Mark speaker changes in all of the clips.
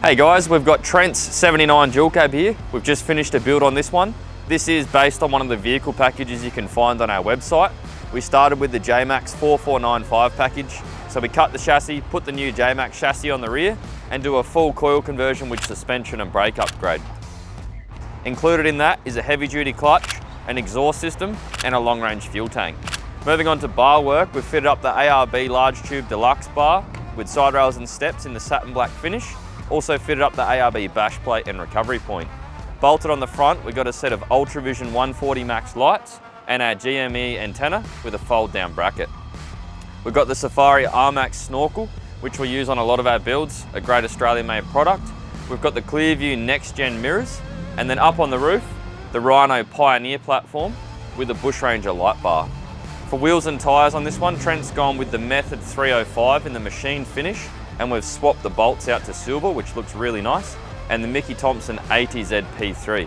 Speaker 1: Hey guys, we've got Trent's 79 dual cab here. We've just finished a build on this one. This is based on one of the vehicle packages you can find on our website. We started with the Jmacx 4495 package. So we cut the chassis, put the new Jmacx chassis on the rear, and do a full coil conversion with suspension and brake upgrade. Included in that is a heavy duty clutch, an exhaust system, and a long range fuel tank. Moving on to bar work, we've fitted up the ARB Large Tube Deluxe bar with side rails and steps in the satin black finish. Also fitted up the ARB bash plate and recovery point. Bolted on the front, we've got a set of Ultravision 140 max lights and our GME antenna with a fold down bracket. We've got the Safari ARMAX snorkel, which we use on a lot of our builds, a great Australian made product. We've got the Clearview next gen mirrors, and then up on the roof, the Rhino Pioneer platform with a Bush Ranger light bar. For wheels and tyres on this one, Trent's gone with the Method 305 in the machine finish, and we've swapped the bolts out to silver, which looks really nice, and the Mickey Thompson 80Z P3.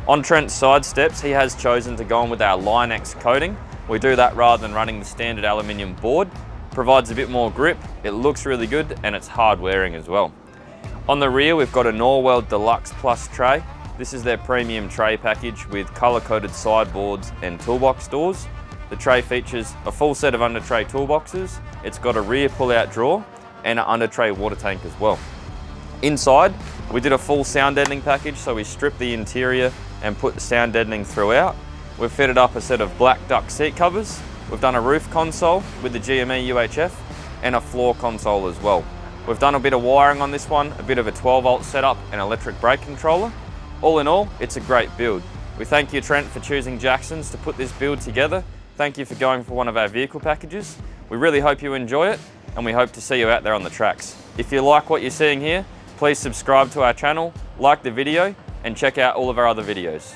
Speaker 1: On Trent's side steps, he has chosen to go on with our Line-X coating. We do that rather than running the standard aluminium board. Provides a bit more grip, it looks really good, and it's hard wearing as well. On the rear, we've got a Norwell Deluxe Plus tray. This is their premium tray package with colour-coded sideboards and toolbox doors. The tray features a full set of under tray toolboxes. It's got a rear pull-out drawer and an under tray water tank as well. Inside, we did a full sound deadening package, so we stripped the interior and put the sound deadening throughout. We've fitted up a set of black duck seat covers. We've done a roof console with the GME UHF and a floor console as well. We've done a bit of wiring on this one, a bit of a 12-volt setup and electric brake controller. All in all, it's a great build. We thank you, Trent, for choosing Jackson's to put this build together. Thank you for going for one of our vehicle packages. We really hope you enjoy it, and we hope to see you out there on the tracks. If you like what you're seeing here, please subscribe to our channel, like the video, and check out all of our other videos.